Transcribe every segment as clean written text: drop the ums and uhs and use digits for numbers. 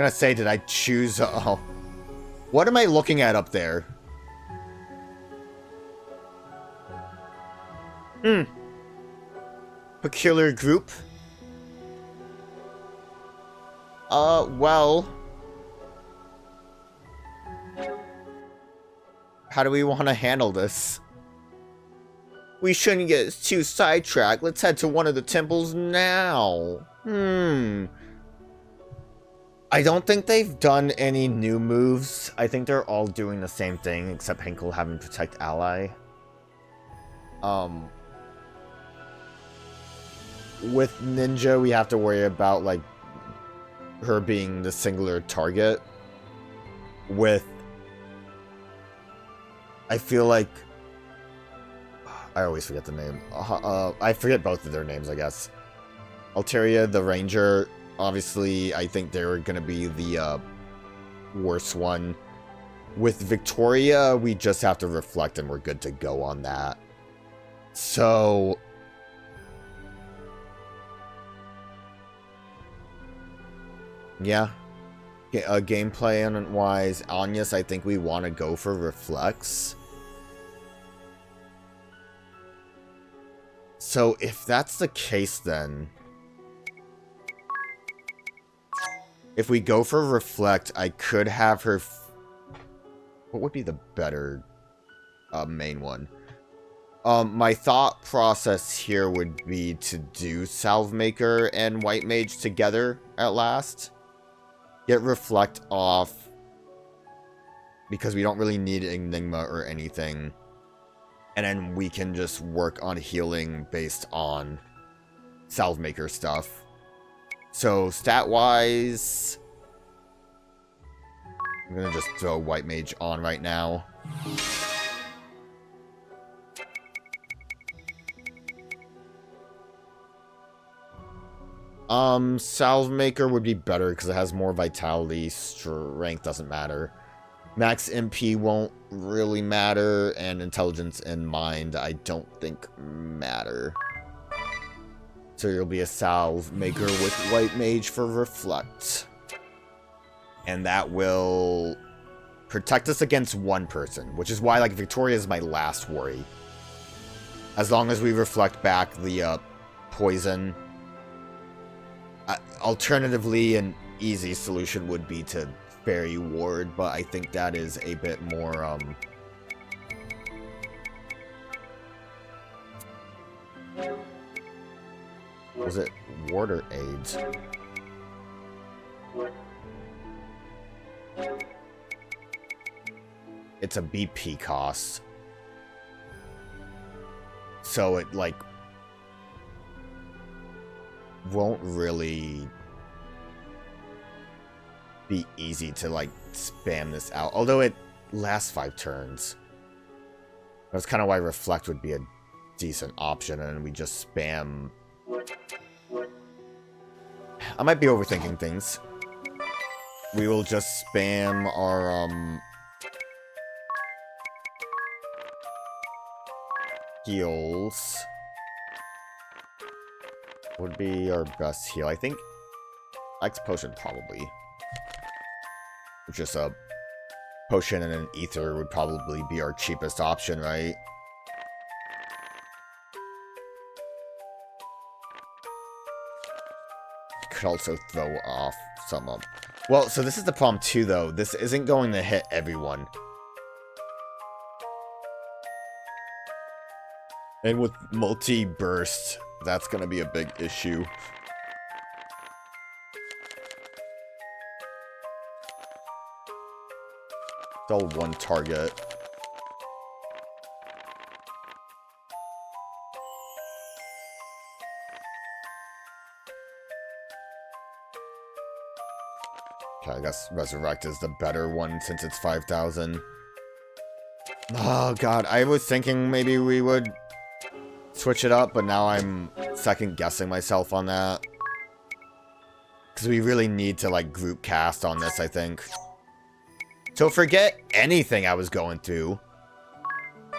gonna say, did I choose... oh. What am I looking at up there? Peculiar group? Well... how do we want to handle this? We shouldn't get too sidetracked. Let's head to one of the temples now. I don't think they've done any new moves. I think they're all doing the same thing, except Henkel having Protect Ally. With Ninja, we have to worry about, like, her being the singular target. With... I feel like... I always forget the name. I forget both of their names, I guess. Alteria, the Ranger, obviously, I think they're gonna be the worst one. With Victoria, we just have to reflect and we're good to go on that. So... yeah. Gameplay-wise, Agnès, I think we want to go for Reflex. So, if that's the case, then... if we go for Reflect, I could have her... what would be the better main one? My thought process here would be to do Salvemaker and White Mage together at last. Get Reflect off. Because we don't really need Enigma or anything. And then we can just work on healing based on Salvemaker stuff. So, stat-wise... I'm gonna just throw White Mage on right now. Salvemaker would be better because it has more vitality. Strength doesn't matter. Max MP won't really matter, and intelligence and mind I don't think matter. So you'll be a Salvemaker with White Mage for Reflect. And that will protect us against one person, which is why, like, Victoria is my last worry. As long as we reflect back the poison. Alternatively, an easy solution would be to Fairy Ward, but I think that is a bit more, was it Ward or AIDS? It's a BP cost. So it, like, won't really be easy to, like, spam this out. Although it lasts 5 turns. That's kind of why Reflect would be a decent option, and we just spam... I might be overthinking things. We will just spam our, heals. Would be our best heal. I think X Potion probably. Just a potion and an ether would probably be our cheapest option, right? Could also throw off some well, so this is the problem too, though. This isn't going to hit everyone. And with multi-burst, that's going to be a big issue. It's all one target. Okay, I guess Resurrect is the better one since it's 5,000. Oh god, I was thinking maybe we would switch it up, but now I'm second guessing myself on that. Because we really need to, like, group cast on this, I think. So forget anything I was going through.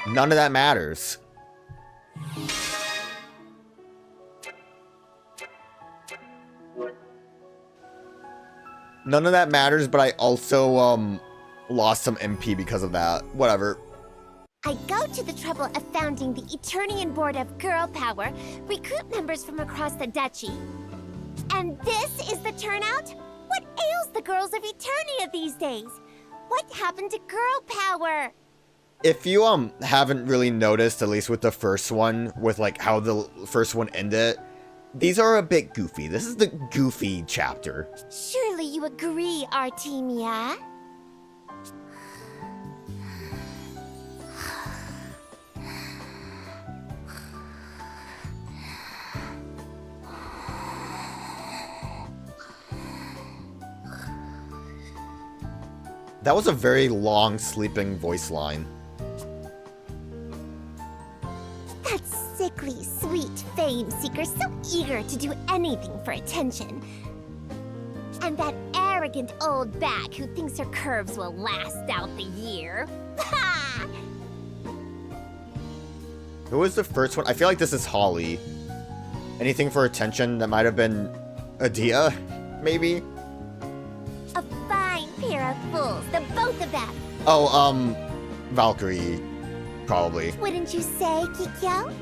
None of that matters. None of that matters, but I also, lost some MP because of that. Whatever. I go to the trouble of founding the Eternian Board of Girl Power, recruit members from across the duchy. And this is the turnout? What ails the girls of Eternia these days? What happened to girl power? If you, haven't really noticed, at least with the first one, with, like, how the first one ended, these are a bit goofy. This is the goofy chapter. Surely you agree, Artemia? That was a very long sleeping voice line. That sickly, sweet fame seeker, so eager to do anything for attention. And that arrogant old bag who thinks her curves will last out the year. Ha! Who was the first one? I feel like this is Holly. Anything for attention that might have been Adia, maybe? A fine pair of fools, the both of them. Oh, Valkyrie, probably. Wouldn't you say, Kikyo?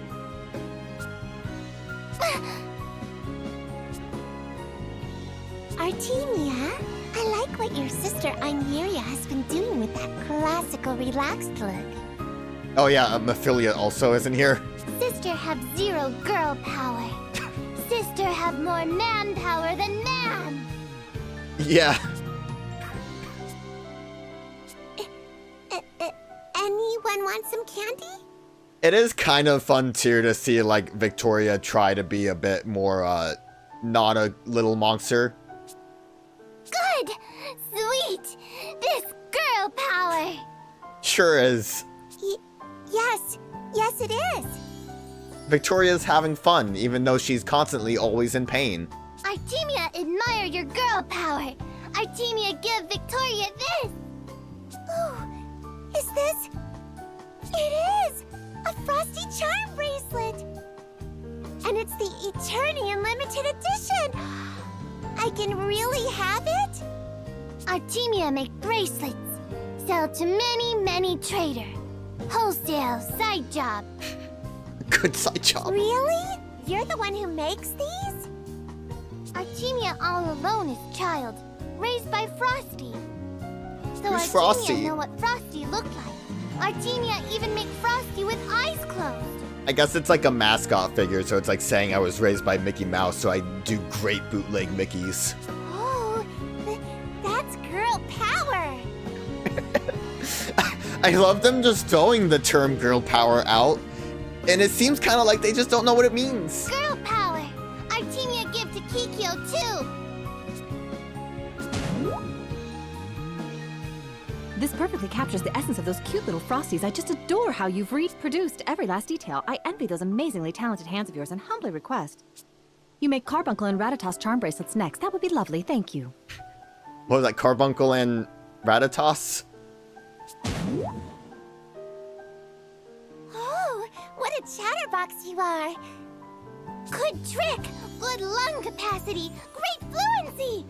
Artemia, I like what your sister Nymeria has been doing with that classical relaxed look. Oh yeah, Mephilia also isn't here. Sister have zero girl power. Sister have more man power than man. Yeah. Anyone want some candy? It is kind of fun too to see like Victoria try to be a bit more not a little monster. Good! Sweet! This girl power! Sure is. Yes it is. Victoria's having fun, even though she's constantly always in pain. Artemia admire your girl power. Artemia give Victoria this. Ooh, is this? It is! A Frosty Charm bracelet! And it's the Eternian limited edition! I can really have it? Artemia make bracelets. Sell to many trader. Wholesale side job. Good side job. Really? You're the one who makes these? Artemia all alone is child, raised by Frosty. So Who's Artemia Frosty? know what Frosty looked like. Artemia even make Frosty with eyes closed. I guess it's like a mascot figure, so it's like saying I was raised by Mickey Mouse, so I do great bootleg Mickeys. Oh, that's girl power. I love them just throwing the term girl power out, and it seems kind of like they just don't know what it means. Girl power. Artemia give to Kikyo too. This perfectly captures the essence of those cute little Frosties. I just adore how you've reproduced every last detail. I envy those amazingly talented hands of yours and humbly request you make Carbuncle and Ratatas charm bracelets next. That would be lovely, thank you. What was that, Carbuncle and Ratatas? Oh, what a chatterbox you are. Good trick, good lung capacity, great fluency.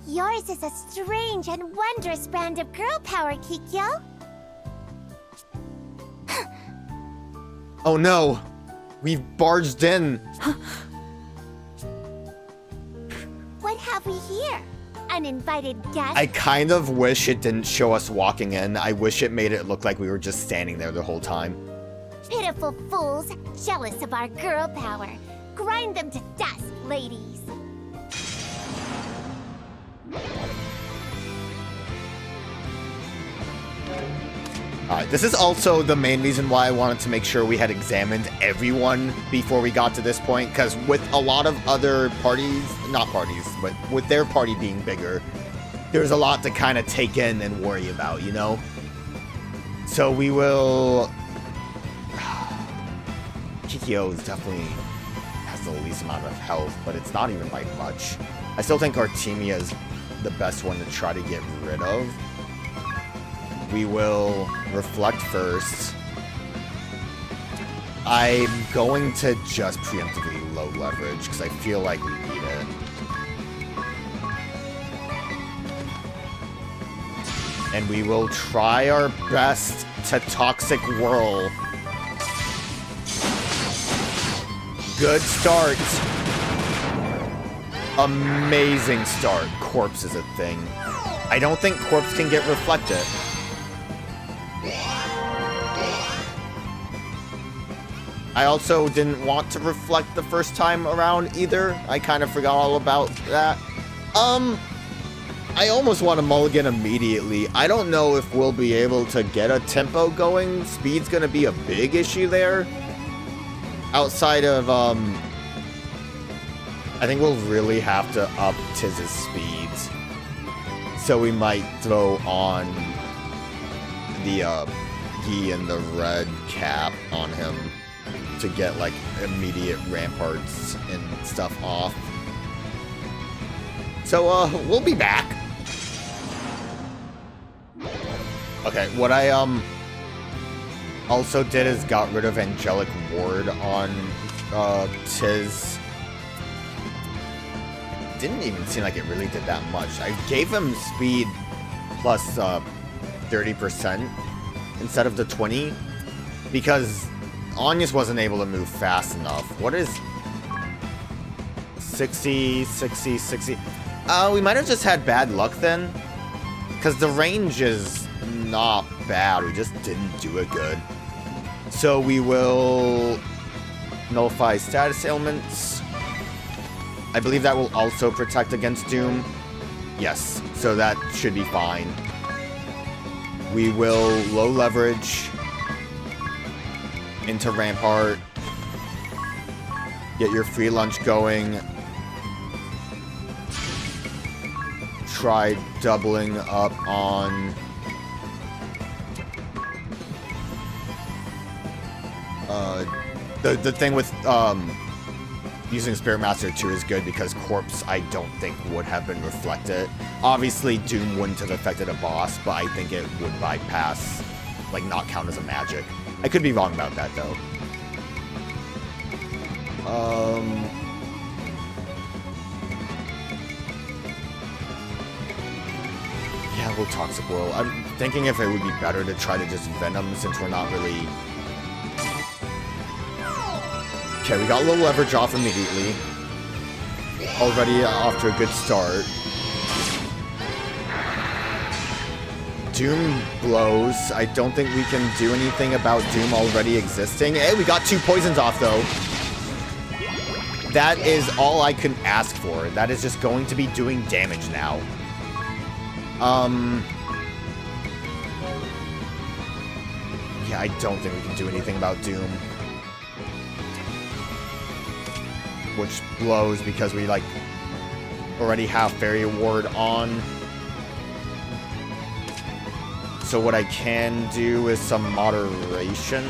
Yours is a strange and wondrous brand of girl power, Kikyo. Oh no! We've barged in! What have we here? Uninvited guest? I kind of wish it didn't show us walking in. I wish it made it look like we were just standing there the whole time. Pitiful fools, jealous of our girl power. Grind them to dust, ladies. Alright, this is also the main reason why I wanted to make sure we had examined everyone before we got to this point, because with a lot of other parties, not parties, but with their party being bigger, there's a lot to kind of take in and worry about, you know? So we will... Kikyo is definitely has the least amount of health, but it's not even by much. I still think Artemia is the best one to try to get rid of. We will reflect first. I'm going to just preemptively low leverage because I feel like we need it. And we will try our best to Toxic Whirl. Good start. Amazing start. Corpse is a thing. I don't think Corpse can get reflected. I also didn't want to reflect the first time around either. I kind of forgot all about that. I almost want to mulligan immediately. I don't know if we'll be able to get a tempo going. Speed's gonna be a big issue there. Outside of, I think we'll really have to up Tiz's speeds. So we might throw on the, Yi and the red cap on him to get, like, immediate ramparts and stuff off. So, we'll be back. Okay, what I, also did is got rid of Angelic Ward on, Tiz. Didn't even seem like it really did that much. I gave him speed plus, 30% instead of the 20, because Agnès wasn't able to move fast enough. What is 60, 60, 60? We might have just had bad luck then, because the range is not bad. We just didn't do it good. So we will nullify status ailments. I believe that will also protect against Doom. Yes, so that should be fine. We will low leverage into Rampart. Get your free lunch going. Try doubling up on the thing with using Spirit Master 2 is good because Corpse I don't think would have been reflected. Obviously Doom wouldn't have affected a boss, but I think it would bypass, like not count as a magic. I could be wrong about that though. Yeah, we'll Toxic Whirl. I'm thinking if it would be better to try to just Venom since we're not really... Okay, we got a little leverage off immediately. Already off to a good start. Doom blows. I don't think we can do anything about Doom already existing. Hey, we got 2 poisons off though. That is all I can ask for. That is just going to be doing damage now. Yeah, I don't think we can do anything about Doom. Which blows because we, like, already have Fairy Ward on. So what I can do is some moderation.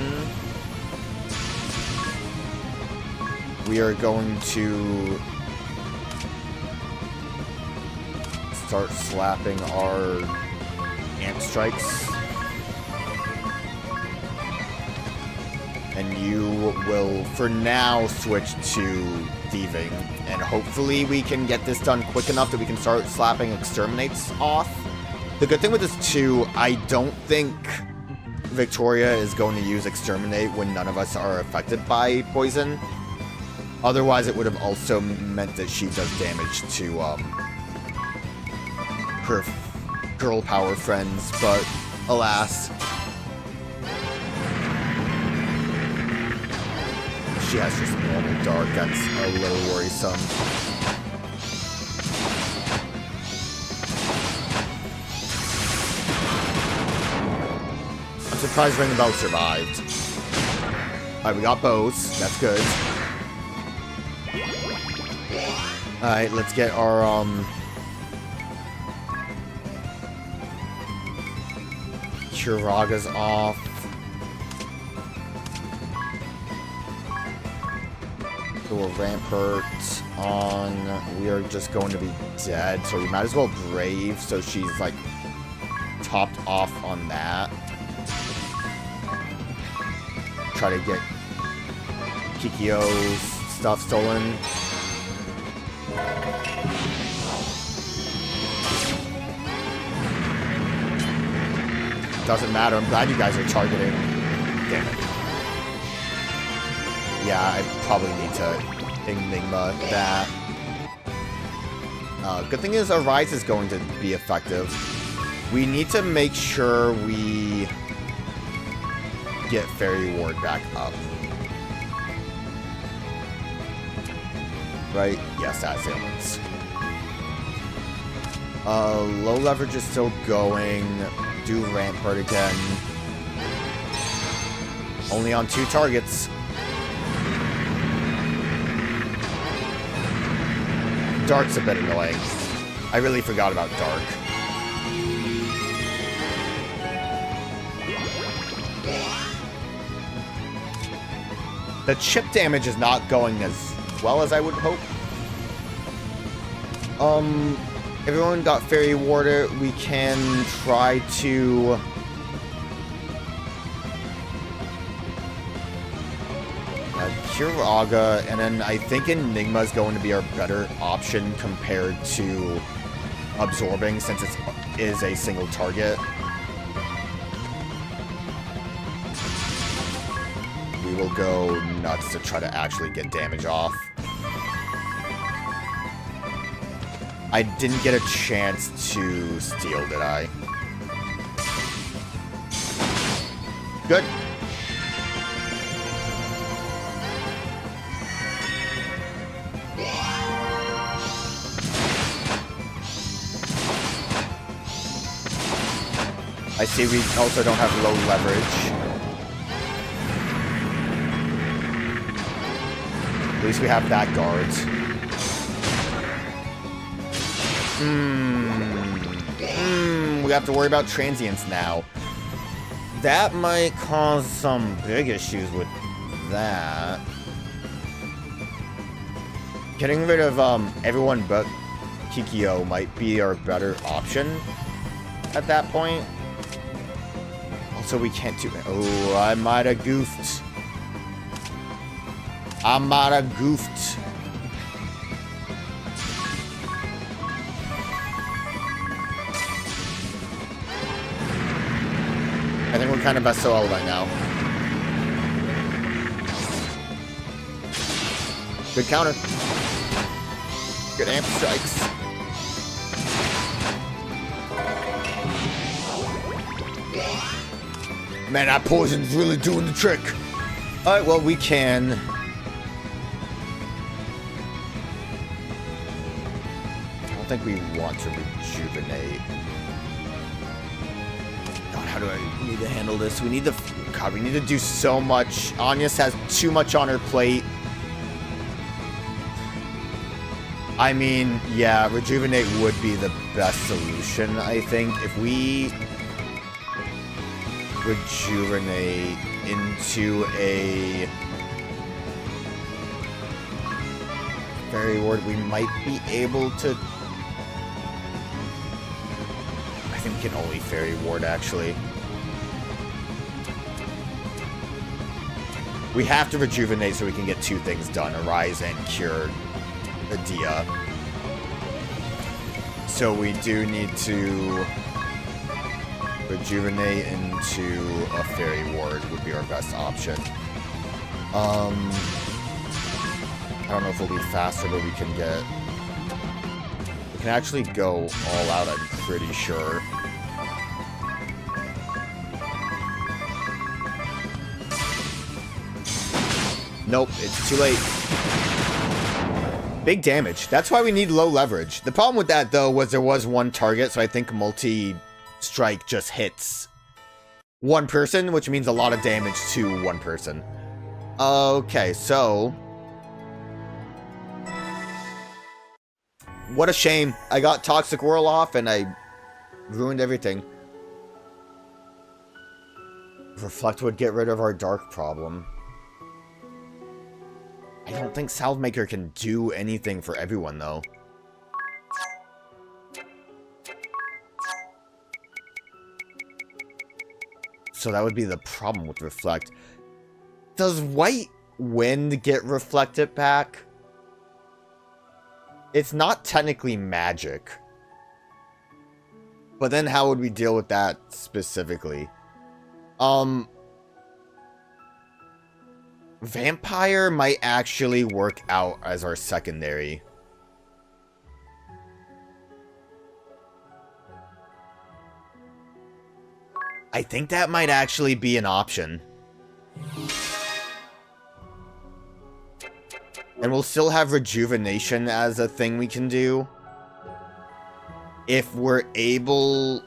We are going to start slapping our Ant Strikes. And you will, for now, switch to Thieving. And hopefully we can get this done quick enough that we can start slapping Exterminates off. The good thing with this too, I don't think Victoria is going to use Exterminate when none of us are affected by poison. Otherwise, it would have also meant that she does damage to her girl power friends, but alas. She has just normal dark, that's a little worrisome. I'm surprised Ring the Bell survived. Alright, we got bows, that's good. Alright, let's get our, Kuraga's off. So we'll Rampart on. We are just going to be dead, so we might as well Brave, so she's, like, topped off on that. Try to get Kikyo's stuff stolen. doesn't matter. I'm glad you guys are targeting. Damn it. Yeah, I probably need to Enigma that. Good thing is Arise is going to be effective. We need to make sure we get Fairy Ward back up. Right? Yes, that's ailments. Low leverage is still going. Do Rampart again. Only on 2 targets. Dark's a bit annoying. I really forgot about Dark. The chip damage is not going as well as I would hope. Everyone got Fairy Warder. We can try to... Cure Aga, and then I think Enigma is going to be our better option compared to Absorbing, since it is a single target. We will go nuts to try to actually get damage off. I didn't get a chance to steal, did I? Good. I see we also don't have low leverage. At least we have that guard. We have to worry about transients now. That might cause some big issues with that. Getting rid of everyone but Kikyo might be our better option at that point. Also, we can't do... Oh, I might have goofed. I might have goofed. I think we're kind of SOL right now. Good counter. Good amp strikes. Man, that poison's really doing the trick. Alright, well, we can... I don't think we want to rejuvenate. God, how do I need to handle this? We need to... God, we need to do so much. Agnès has too much on her plate. I mean, yeah, rejuvenate would be the best solution, I think. If we... rejuvenate into a Fairy Ward, we might be able to... I think we can only Fairy Ward, actually. We have to rejuvenate so we can get 2 things done, Arise and Cure Adia. So we do need to... rejuvenate into a Fairy Ward would be our best option. I don't know if it'll be faster, but we can get... We can actually go all out, I'm pretty sure. Nope, it's too late. Big damage. That's why we need low leverage. The problem with that, though, was there was 1 target, so I think multi-strike just hits 1 person, which means a lot of damage to 1 person. Okay, so... What a shame. I got Toxic Whirl off, and I ruined everything. Reflect would get rid of our Dark problem. I don't think Salvemaker can do anything for everyone, though. So that would be the problem with Reflect. Does White Wind get Reflected back? It's not technically magic. But then how would we deal with that specifically? Vampire might actually work out as our secondary. I think that might actually be an option. And we'll still have rejuvenation as a thing we can do. If we're able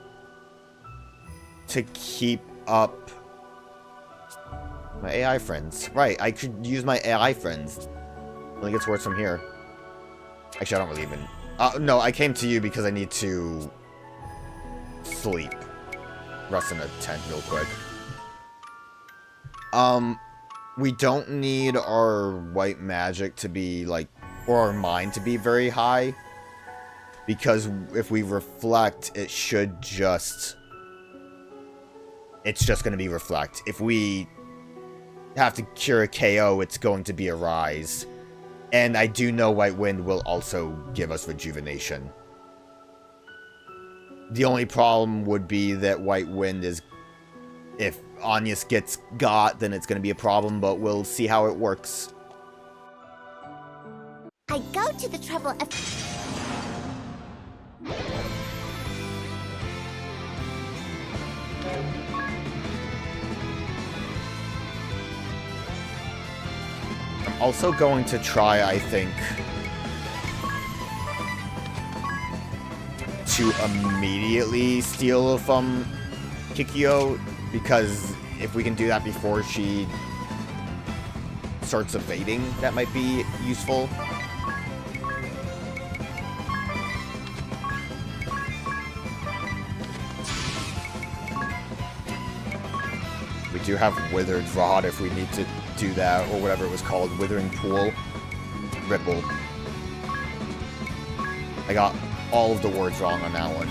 to keep up my AI friends. Right, I could use my AI friends. I think it's worse from here. Actually, I don't really even... no, I came to you because I need to sleep. Rest in a tent real quick. We don't need our white magic to be, like... or our mind to be very high. Because if we reflect, it should just... it's just going to be reflect. If we have to cure a KO, it's going to be a rise. And I do know White Wind will also give us rejuvenation. The only problem would be that White Wind is... if Agnès gets got, then it's going to be a problem, but we'll see how it works. I go to the trouble of... I'm also going to try, I think, to immediately steal from Kikyo, because if we can do that before she starts evading, that might be useful. We do have Withered Rod if we need to do that, or whatever it was called, Withering Pool. Ripple. I got all of the words wrong on that one.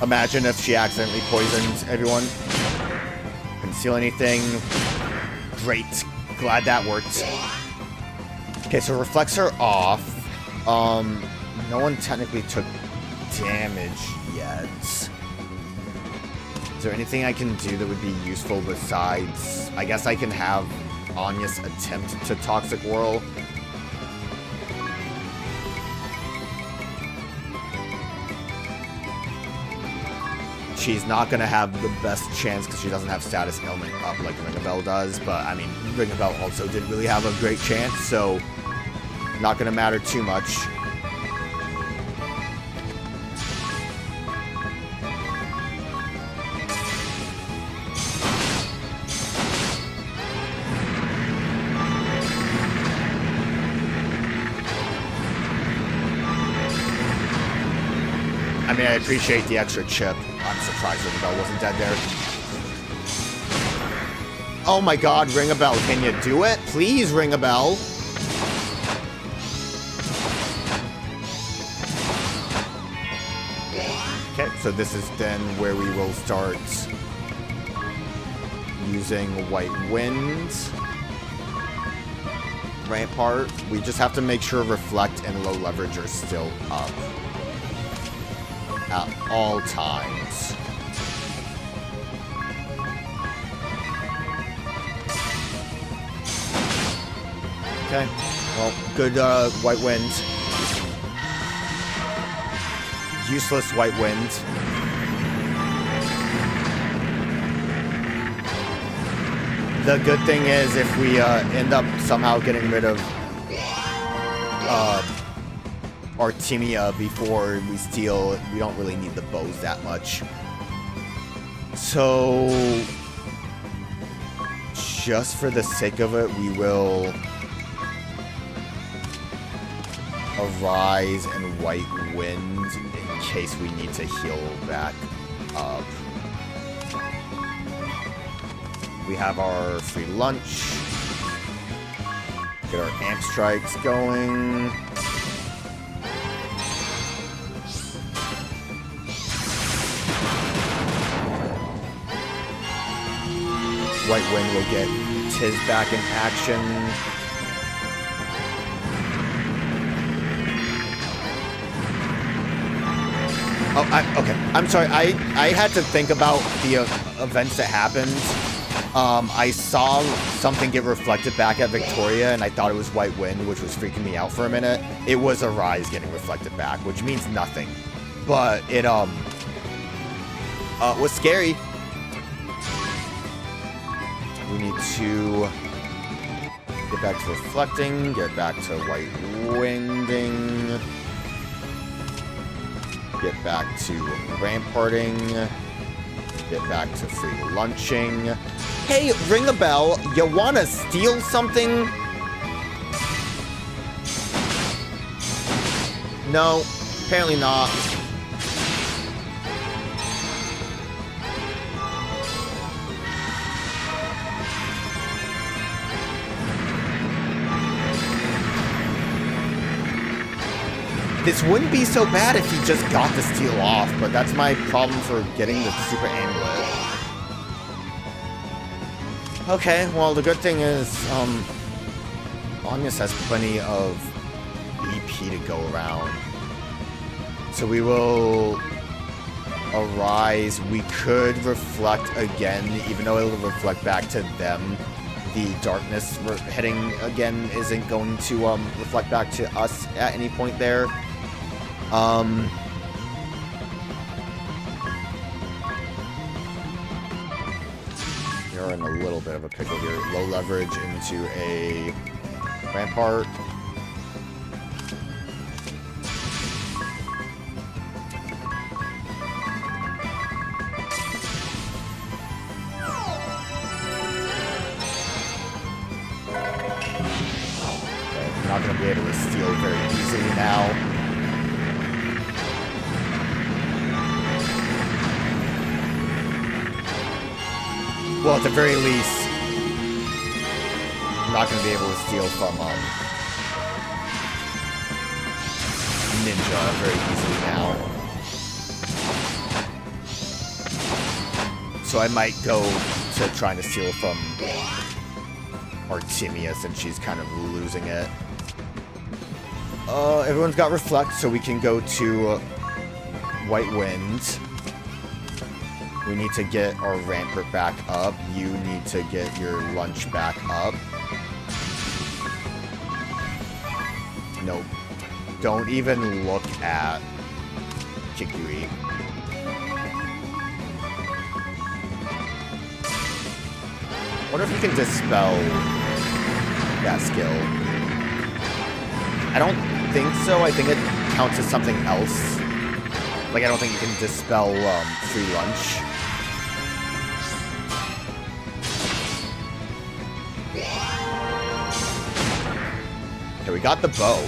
Imagine if she accidentally poisoned everyone. Conceal anything. Great. Glad that worked. Okay, so reflects are off. No one technically took damage yet. Is there anything I can do that would be useful besides... I guess I can have Agnès attempt to Toxic Whirl. She's not going to have the best chance because she doesn't have status ailment up like Ringabel does. But, I mean, Ringabel also didn't really have a great chance, so not going to matter too much. I mean, I appreciate the extra chip. I'm surprised Ringabel wasn't dead there. Oh my god, Ringabel, can you do it? Please, Ringabel. Okay, so this is then where we will start using White Wind. Rampart. We just have to make sure Reflect and Low Leverage are still up at all times. Okay, well, good White Wind. Useless White Wind. The good thing is if we end up somehow getting rid of Artemia before we steal, we don't really need the bows that much. So, just for the sake of it, we will Arise and White Wind in case we need to heal back up. We have our free lunch. Get our amp strikes going. White Wind will get Tiz back in action. Oh, okay. I'm sorry. I had to think about the events that happened. I saw something get reflected back at Victoria, and I thought it was White Wind, which was freaking me out for a minute. It was a Rise getting reflected back, which means nothing. But it, was scary. We need to get back to reflecting, get back to White Winding, get back to ramparting, get back to free lunching. Hey, ring a bell. You wanna steal something? No, apparently not. This wouldn't be so bad if he just got the steal off, but that's my problem for getting the super amulet. Okay, well, the good thing is, Agnès has plenty of BP to go around. So we will Arise. We could reflect again, even though it'll reflect back to them. The darkness we're hitting again isn't going to reflect back to us at any point there. You're in a little bit of a pickle here. Low leverage into a rampart. Okay, we're not going to be able to steal very easily now. Well, at the very least, I'm not going to be able to steal from Ninja very easily now. So I might go to trying to steal from Artemia since she's kind of losing it. Everyone's got Reflect, so we can go to White Wind. We need to get our rampart back up. You need to get your lunch back up. Nope. Don't even look at Kikui. Wonder if you can dispel that skill. I don't think so. I think it counts as something else. Like, I don't think you can dispel free lunch. Okay, we got the bow.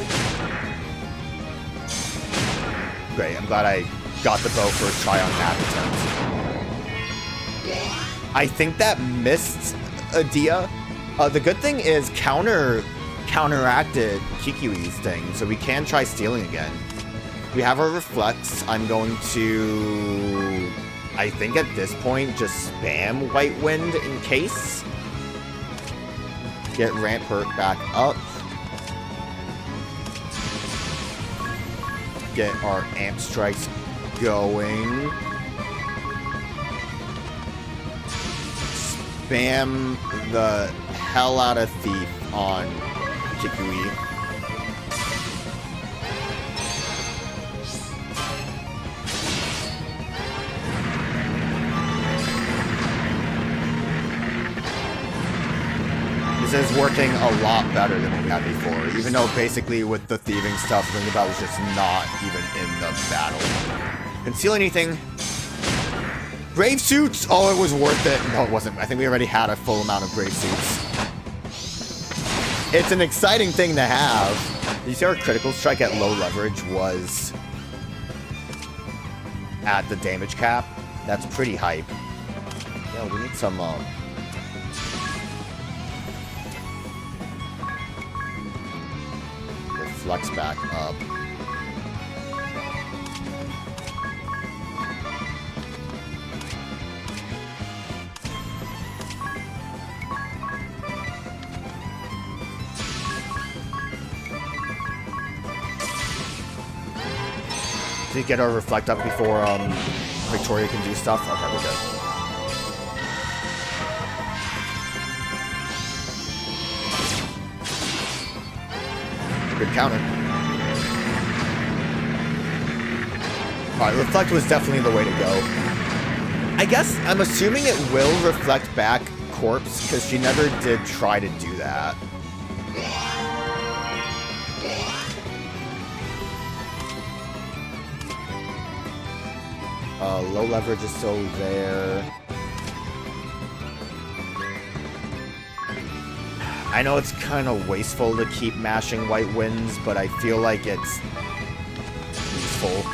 Great, I'm glad I got the bow first try on that attempt. I think that missed Adia. The good thing is counteracted Kikui's thing, so we can try stealing again. We have our Reflects. I'm going to, I think at this point, just spam White Wind in case. Get Rampart back up. Get our Amp Strikes going. Spam the hell out of Thief on Kikui. This is working a lot better than we had before, even though basically with the thieving stuff, Ring the Bell was just not even in the battle. Conceal anything. Brave Suits! Oh, it was worth it. No, it wasn't. I think we already had a full amount of Brave Suits. It's an exciting thing to have. Did you see our critical strike at low leverage was at the damage cap? That's pretty hype. Yeah, we need some, Flex back up. To get our reflect up before Victoria can do stuff. Okay, we're good. Good counter. Alright, reflect was definitely the way to go. I guess I'm assuming it will reflect back corpse because she never did try to do that. Low leverage is still there. I know it's kind of wasteful to keep mashing white winds, but I feel like it's useful.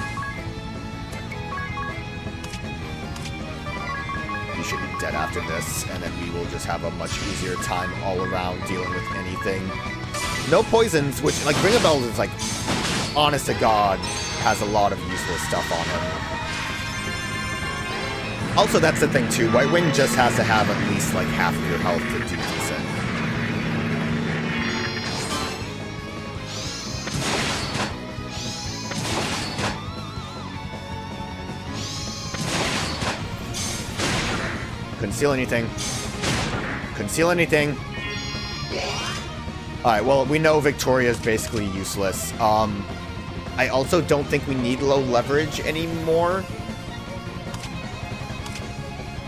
You should be dead after this, and then we will just have a much easier time all around dealing with anything. No poisons, which, like, Ring a Bell is, like, honest to God, has a lot of useless stuff on him. Also, that's the thing, too. White Wind just has to have at least, like, half of your health to do decent. Couldn't steal anything. Couldn't steal anything. Alright, well, we know Victoria's basically useless. I also don't think we need low leverage anymore.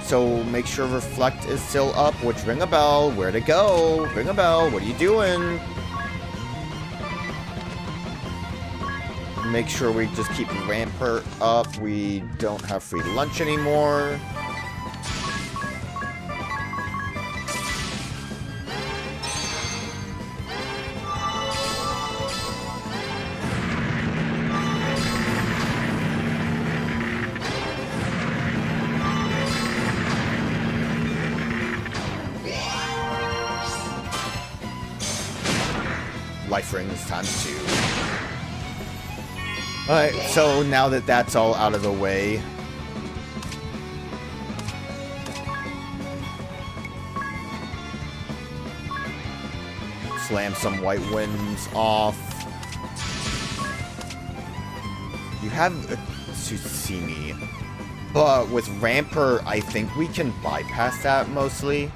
So make sure Reflect is still up, which Ring a Bell, where to go? Ring a Bell, what are you doing? Make sure we just keep Ramper up. We don't have free lunch anymore. Life rings times 2. Alright, so now that that's all out of the way, slam some white winds off. You have Tsutsumi, but with Ramper, I think we can bypass that mostly.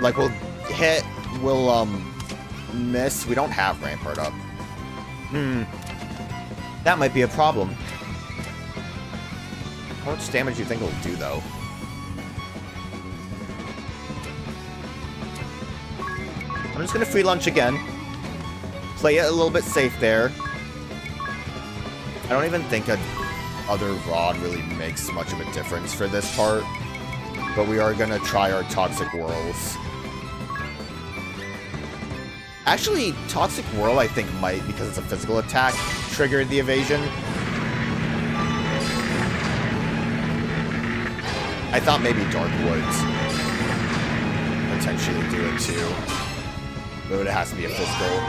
Like, we'll hit, we'll, miss. We don't have Rampart up. That might be a problem. How much damage do you think it'll do, though? I'm just gonna free lunch again. Play it a little bit safe there. I don't even think a other rod really makes much of a difference for this part. But we are gonna try our Toxic Whirls. Actually, Toxic Whirl, I think, might, because it's a physical attack, trigger the evasion. I thought maybe Dark Woods potentially do it too. But it has to be a physical.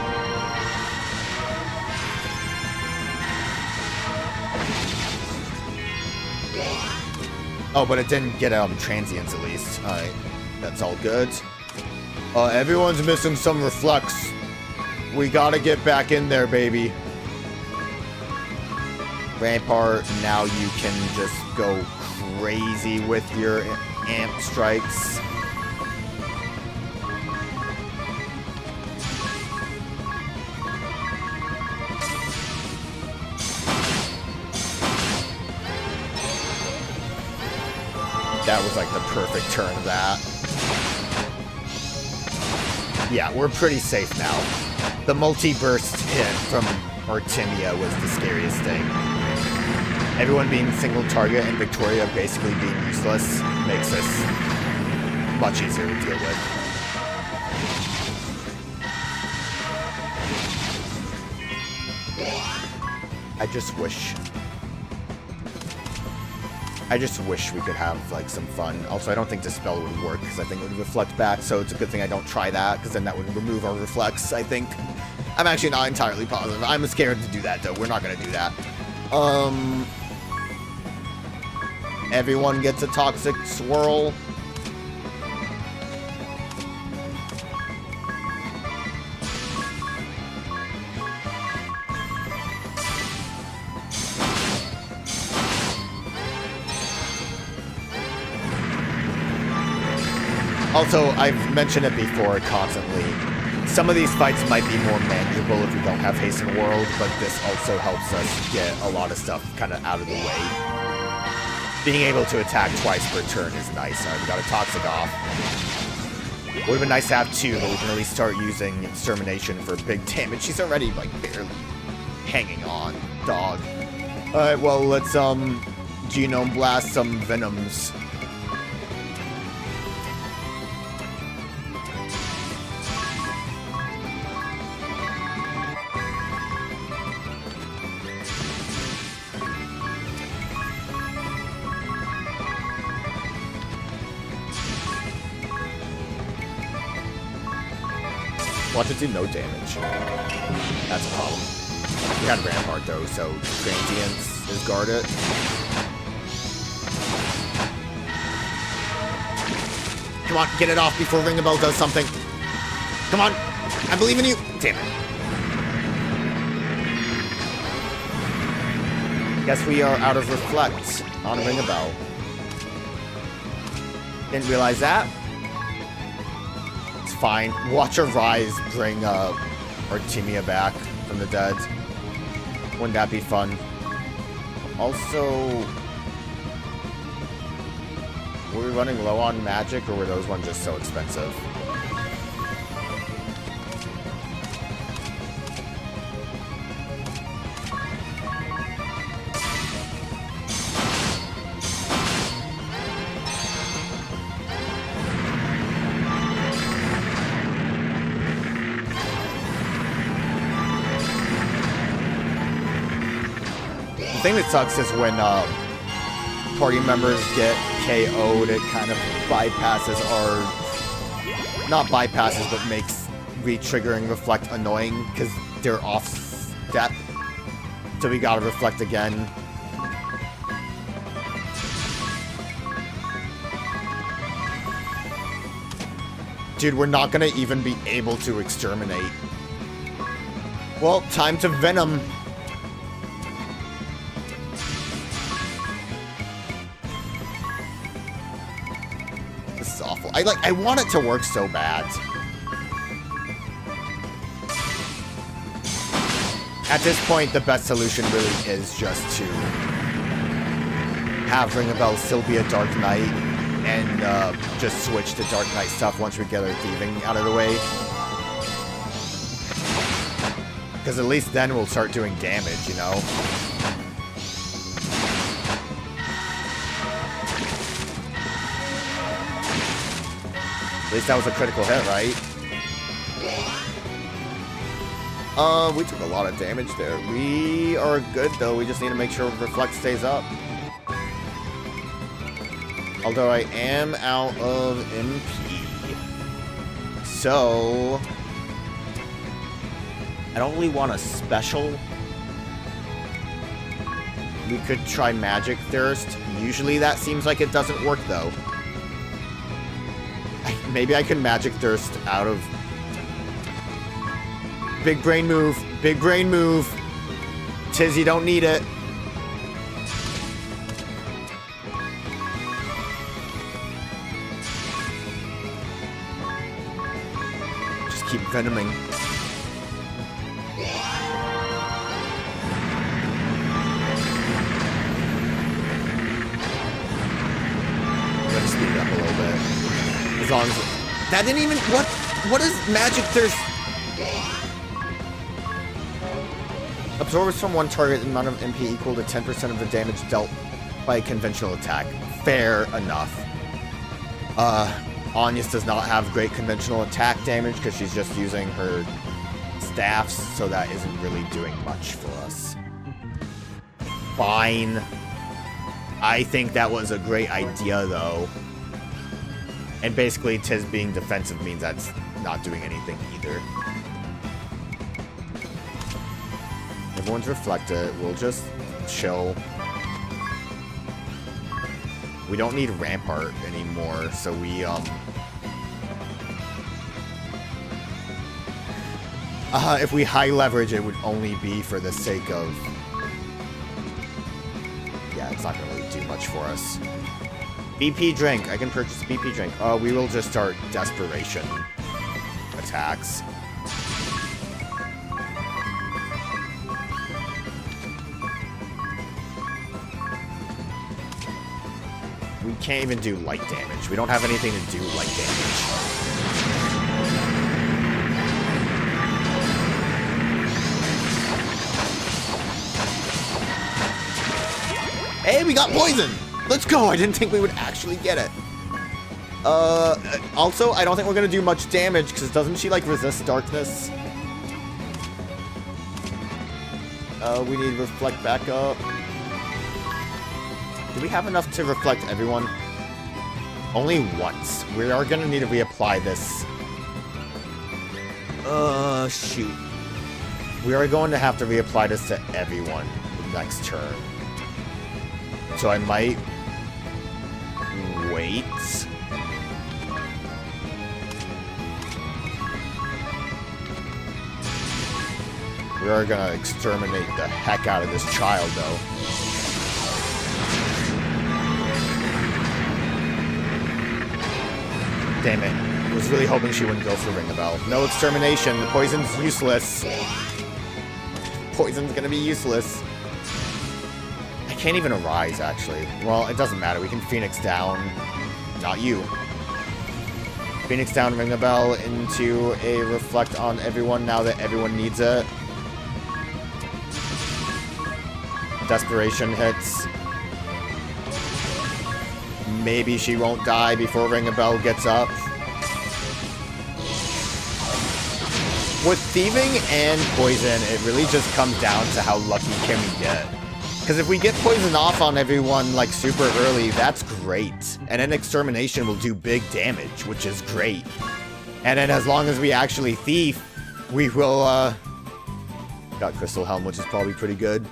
Oh, but it didn't get transients at least. Alright, that's all good. Everyone's missing some reflex. We gotta get back in there, baby. Rampart, now you can just go crazy with your amp strikes. That was like the perfect turn of that. Yeah, we're pretty safe now. The multi-burst hit from Artemia was the scariest thing. Everyone being single target and Victoria basically being useless makes this much easier to deal with. I just wish we could have, like, some fun. Also, I don't think Dispel would work, because I think it would reflect back, so it's a good thing I don't try that, because then that would remove our reflex, I think. I'm actually not entirely positive. I'm scared to do that, though. We're not going to do that. Everyone gets a Toxic Swirl. Also, I've mentioned it before constantly. Some of these fights might be more manageable if we don't have Hasten World, but this also helps us get a lot of stuff kind of out of the way. Being able to attack twice per turn is nice. Alright, we got a Toxic off. Would have been nice to have 2, but we can at least start using Extermination for big damage. She's already, like, barely hanging on, dog. Alright, well, let's, Genome Blast some Venoms. Watch it do no damage. That's a problem. We had Rampart though, so Transience is guarded. Come on, get it off before Ring the Bell does something. Come on, I believe in you. Damn it. Guess we are out of Reflect on Ring the Bell. Didn't realize that. Fine. Watch a Rise bring Artemia back from the dead. Wouldn't that be fun? Also, were we running low on magic, or were those ones just so expensive? The thing that sucks is when party members get KO'd, it kind of bypasses our... Not bypasses, but makes re-triggering Reflect annoying, because they're off step. So we gotta Reflect again. Dude, we're not gonna even be able to exterminate. Well, time to Venom. I want it to work so bad. At this point, the best solution really is just to have Ring a Bell still be a Dark Knight and just switch to Dark Knight stuff once we get our thieving out of the way. Because at least then we'll start doing damage, you know? At least that was a critical hit, right? We took a lot of damage there. We are good, though. We just need to make sure Reflect stays up. Although I am out of MP. So... I don't really want a special. We could try Magic Thirst. Usually that seems like it doesn't work, though. Maybe I can Magic Thirst out of... Big brain move. Big brain move. Tiz, you don't need it. Just keep venoming. Let's speed it up a little bit. As long as... That didn't even... What is Magic Thirst? Absorbs from one target the amount of MP equal to 10% of the damage dealt by a conventional attack. Fair enough. Agnès does not have great conventional attack damage because she's just using her staffs, so that isn't really doing much for us. Fine. I think that was a great idea, though. And basically, Tiz being defensive means that's not doing anything either. Everyone's reflected. We'll just chill. We don't need Rampart anymore, so we, if we high leverage, it would only be for the sake of... Yeah, it's not gonna really do much for us. BP drink. I can purchase a BP drink. We will just start desperation attacks. We can't even do light damage. We don't have anything to do light damage. Hey, we got poison! Let's go! I didn't think we would actually get it. Also, I don't think we're gonna do much damage, because doesn't she, like, resist darkness? We need reflect back up. Do we have enough to reflect everyone? Only once. We are gonna need to reapply this. Shoot. We are going to have to reapply this to everyone next turn. So I might wait. We are gonna exterminate the heck out of this child, though. Damn it. I was really hoping she wouldn't go for Ring a Bell. No extermination. The poison's useless. Poison's gonna be useless. I can't even arise, actually. Well, it doesn't matter. We can Phoenix down. Not you. Phoenix down, Ring a Bell into a reflect on everyone now that everyone needs it. Desperation hits. Maybe she won't die before Ring a Bell gets up. With thieving and poison, it really just comes down to how lucky can we get. Because if we get poison off on everyone like super early, that's great. And then extermination will do big damage, which is great. And then as long as we actually thief, we will got Crystal Helm, which is probably pretty good.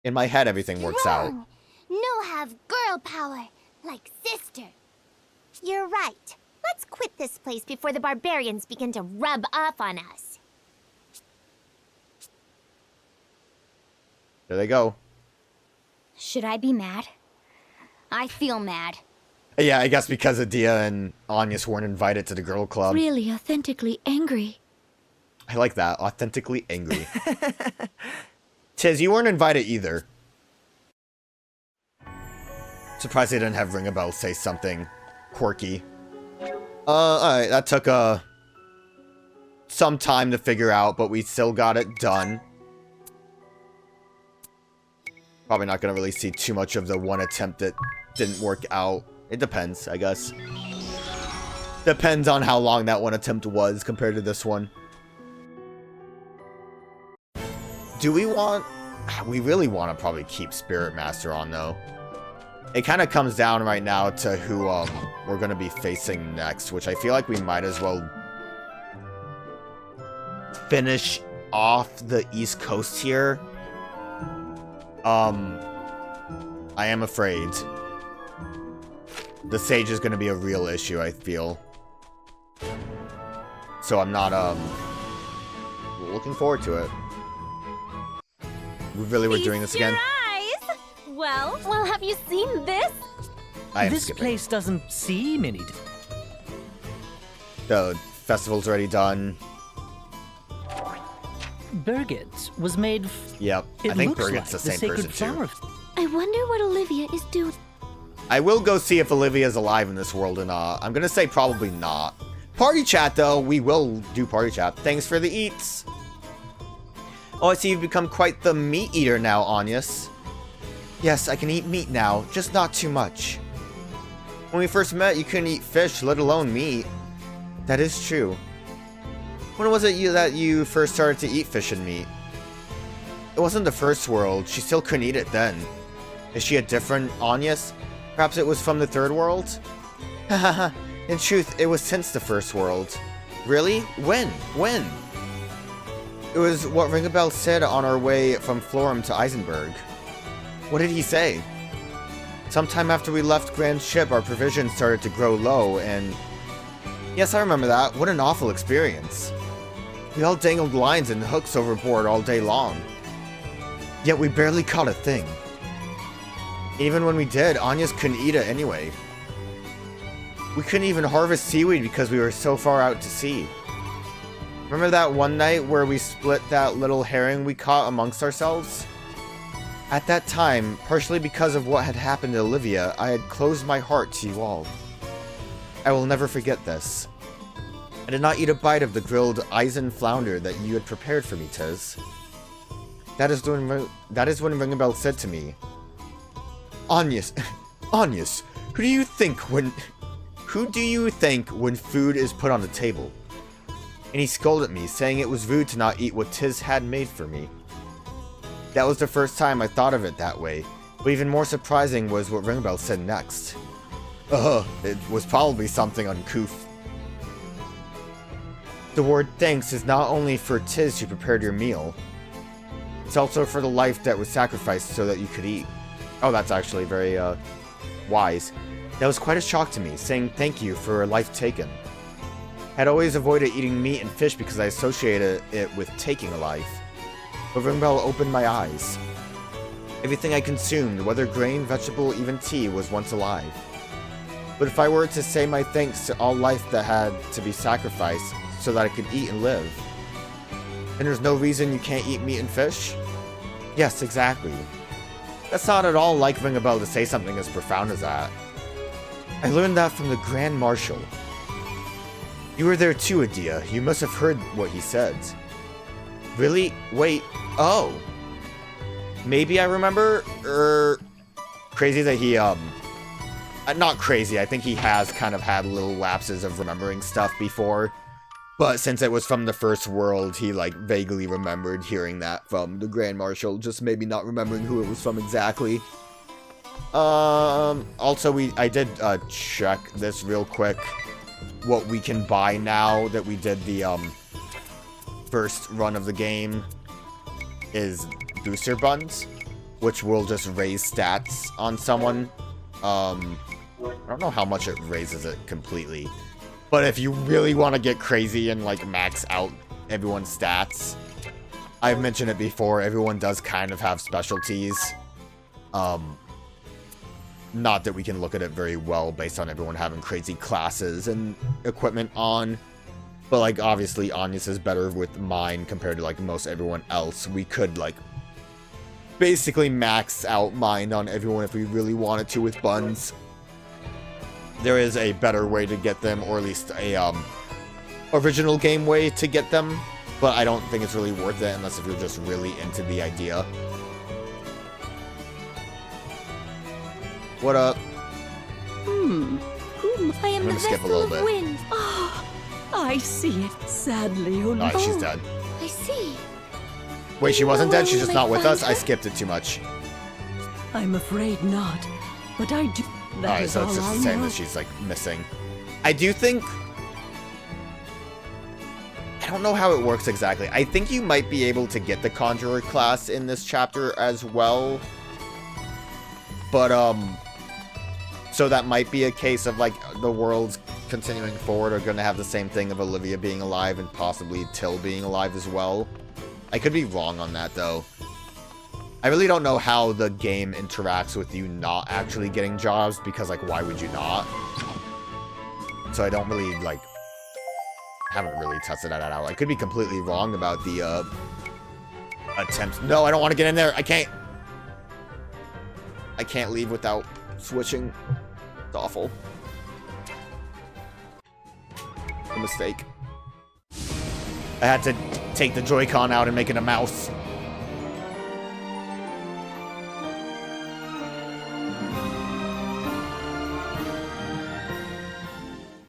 In my head, everything works out. No have girl power, like sister. You're right. Let's quit this place before the barbarians begin to rub off on us. There they go. Should I be mad? I feel mad. Yeah, I guess because Adia and Agnès weren't invited to the girl club. Really authentically angry. I like that. Authentically angry. Tiz, you weren't invited either. Surprised they didn't have Ring a Bell say something quirky. Alright, that took some time to figure out, but we still got it done. Probably not gonna really see too much of the one attempt that didn't work out. It depends, I guess. Depends on how long that one attempt was compared to this one. Do we want... We really want to probably keep Spirit Master on, though. It kind of comes down right now to who we're going to be facing next, which I feel like we might as well finish off the East Coast here. I am afraid. The Sage is going to be a real issue, I feel. So I'm not looking forward to it. We really were doing this again. Well, have you seen this? This place doesn't seem any... The festival's already done. Birgit was made... Yep, I think Birgit's the same person too. I wonder what Olivia is doing. I will go see if Olivia's alive in this world or not. I'm gonna say probably not. Party chat though, we will do party chat. Thanks for the eats. Oh, I see you've become quite the meat eater now, Agnès. Yes, I can eat meat now, just not too much. When we first met, you couldn't eat fish, let alone meat. That is true. When was it that you first started to eat fish and meat? It wasn't the first world. She still couldn't eat it then. Is she a different Agnès? Perhaps it was from the third world? Hahaha. In truth, it was since the first world. Really? When? When? It was what Ring a Bell said on our way from Florum to Eisenberg. What did he say? Sometime after we left Grand Ship, our provisions started to grow low, and... Yes, I remember that. What an awful experience. We all dangled lines and hooks overboard all day long. Yet we barely caught a thing. Even when we did, Agnès couldn't eat it anyway. We couldn't even harvest seaweed because we were so far out to sea. Remember that one night where we split that little herring we caught amongst ourselves? At that time, partially because of what had happened to Olivia, I had closed my heart to you all. I will never forget this. I did not eat a bite of the grilled Eisen flounder that you had prepared for me, Tiz. That is when Ringabel said to me, Agnès, Agnès, who do you think when food is put on the table? And he scolded me, saying it was rude to not eat what Tiz had made for me. That was the first time I thought of it that way, but even more surprising was what Ringabel said next. It was probably something uncouth. The word thanks is not only for Tiz who prepared your meal, it's also for the life that was sacrificed so that you could eat. Oh, that's actually very, wise. That was quite a shock to me, saying thank you for a life taken. I had always avoided eating meat and fish because I associated it with taking a life. But Ringabel opened my eyes. Everything I consumed, whether grain, vegetable, even tea, was once alive. But if I were to say my thanks to all life that had to be sacrificed so that I could eat and live, then there's no reason you can't eat meat and fish? Yes, exactly. That's not at all like Ringabel to say something as profound as that. I learned that from the Grand Marshal. You were there too, Adia. You must have heard what he said. Really? Wait. Oh. Maybe I remember? Crazy that he, not crazy. I think he has kind of had little lapses of remembering stuff before. But since it was from the first world, he, like, vaguely remembered hearing that from the Grand Marshal, just maybe not remembering who it was from exactly. Also, I did, check this real quick. What we can buy now that we did the, first run of the game is booster buns, which will just raise stats on someone. I don't know how much it raises it completely. But if you really want to get crazy and, like, max out everyone's stats, I've mentioned it before, everyone does kind of have specialties. Not that we can look at it very well based on everyone having crazy classes and equipment on. But, like, obviously, Agnès is better with mine compared to, like, most everyone else. We could, like, basically max out mine on everyone if we really wanted to with buns. There is a better way to get them, or at least a, original game way to get them. But I don't think it's really worth it unless if you're just really into the idea. What up? I am I'm gonna skip a little bit. Wind. I see it, sadly, oh no. Alright, she's dead. I see. Wait, she wasn't dead? She's Where just will not I with find us? I her? skipped it too much. I'm afraid not, but I do. That Alright, is so all it's just I the same know. that she's, like, missing. I do think... I don't know how it works exactly. I think you might be able to get the Conjurer class in this chapter as well. But, so that might be a case of, like, the worlds continuing forward are gonna have the same thing of Olivia being alive and possibly Till being alive as well. I could be wrong on that, though. I really don't know how the game interacts with you not actually getting jobs, because, like, why would you not? So I don't really, like, haven't really tested that out. I could be completely wrong about the, attempts. No, I don't want to get in there! I can't leave without switching. It's awful. A mistake. I had to take the Joy-Con out and make it a mouse.